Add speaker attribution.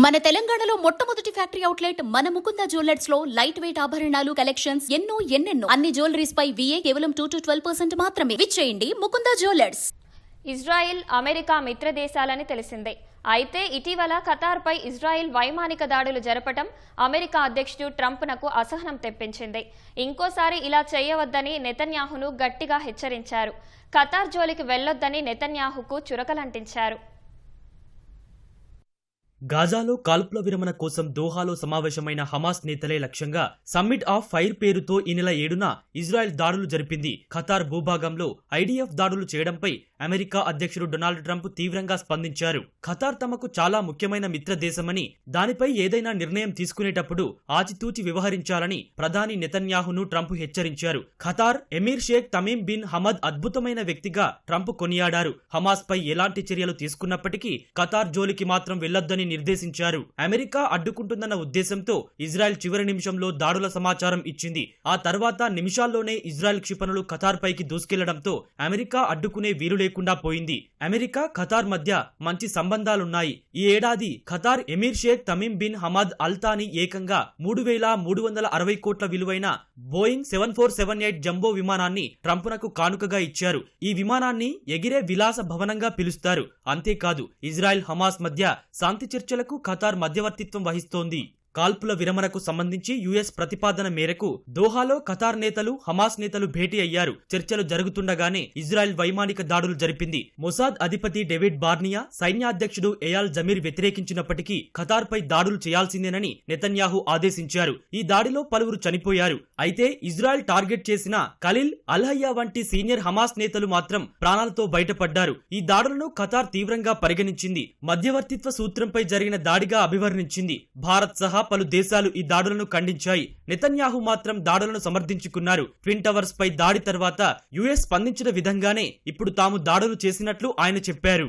Speaker 1: మన తెలంగాణలో మొట్టమొదటి ఫ్యాక్టరీ అవుట్లెట్ మన ముకుంద జ్యువెలర్స్ లో లైట్ వెయిట్ ఆభరణాలు కలెక్షన్స్ ఎన్నెన్నో అన్ని జ్యువెలరీస్ పై VA కేవలం 2 to 12% మాత్రమే. విచ్చేయండి ముకుంద జ్యువెలర్స్.
Speaker 2: ఇజ్రాయెల్ అమెరికా మిత్ర దేశాలని తెలిసిందే. అయితే ఇటీవల ఖతార్పై ఇజ్రాయెల్ వైమానిక దాడులు జరపడం అమెరికా అధ్యక్షుడు ట్రంప్నకు అసహనం తెప్పించింది. ఇంకోసారి ఇలా చేయవద్దని నెతన్యాహును గట్టిగా హెచ్చరించారు. ఖతార్ జోలికి వెళ్లొద్దని నెతన్యాహుకు చురకలంటించారు.
Speaker 3: గాజాలో కాల్పుల విరమణ కోసం దోహాలో సమావేశమైన హమాస్ నేతలే లక్ష్యంగా సమ్మిట్ ఆఫ్ ఫైర్ పేరుతో ఈ నెల 7న ఇజ్రాయెల్ దాడులు జరిపింది. ఖతార్ భూభాగంలో IDF దాడులు చేయడంపై అమెరికా అధ్యక్షుడు డొనాల్డ్ ట్రంప్ తీవ్రంగా స్పందించారు. ఖతార్ తమకు చాలా ముఖ్యమైన మిత్ర దేశమని, దానిపై ఏదైనా నిర్ణయం తీసుకునేటప్పుడు ఆచితూచి వ్యవహరించాలని ప్రధాని నెతన్యాహును ట్రంప్ హెచ్చరించారు. Qatar Emir Sheikh Tamim bin Hamad అద్భుతమైన వ్యక్తిగా ట్రంప్ కొనియాడారు. హమాస్ పై ఎలాంటి చర్యలు తీసుకున్నప్పటికీ ఖతార్ జోలికి మాత్రం వెళ్లొద్దని నిర్దేశించారు. అమెరికా అడ్డుకుంటుందన్న ఉద్దేశంతో ఇజ్రాయెల్ చివరి నిమిషంలో దాడుల సమాచారం ఇచ్చింది. ఆ తర్వాత నిమిషాల్లోనే ఇజ్రాయెల్ క్షిపణులు ఖతార్ పైకి దూసుకెళ్లడంతో అమెరికా అడ్డుకునే వీలు లేకుండా పోయింది. అమెరికా ఖతార్ మధ్య మంచి సంబంధాలున్నాయి. ఈ ఏడాది Qatar Emir Sheikh Tamim bin Hamad Al Thani ఏకంగా 3,360 కోట్ల విలువైన బోయింగ్ 7478 జంబో విమానాన్ని ట్రంప్నకు కానుకగా ఇచ్చారు. ఈ విమానాన్ని ఎగిరే విలాస భవనంగా పిలుస్తారు. అంతేకాదు ఇజ్రాయెల్ హమాస్ మధ్య శాంతి చర్చలకు ఖతార్ మధ్యవర్తిత్వం వహిస్తోంది. కాల్పుల విరమణకు సంబంధించి US ప్రతిపాదన మేరకు దోహాలో ఖతార్ నేతలు హమాస్ నేతలు భేటీ అయ్యారు. చర్చలు జరుగుతుండగానే ఇజ్రాయెల్ వైమానిక దాడులు జరిపింది. మొసాద్ అధిపతి డేవిడ్ బార్నియా, సైన్యాధ్యక్షుడు ఎయాల్ జమీర్ వ్యతిరేకించినప్పటికీ ఖతార్ పై దాడులు చేయాల్సిందేనని నెతన్యాహు ఆదేశించారు. ఈ దాడిలో పలువురు చనిపోయారు. అయితే ఇజ్రాయెల్ టార్గెట్ చేసిన ఖలీల్ అల్-హయ్యా వంటి సీనియర్ హమాస్ నేతలు మాత్రం ప్రాణాలతో బయటపడ్డారు. ఈ దాడులను ఖతార్ తీవ్రంగా పరిగణించింది. మధ్యవర్తిత్వ సూత్రంపై జరిగిన దాడిగా అభివర్ణించింది. భారత్ సహా పలు దేశాలు ఈ దాడులను ఖండించాయి. నెతన్యాహు మాత్రం దాడులను సమర్థించుకున్నారు. ట్విన్ టవర్స్ పై దాడి తర్వాత US స్పందించిన విధంగానే ఇప్పుడు తాము దాడులు చేసినట్లు ఆయన చెప్పారు.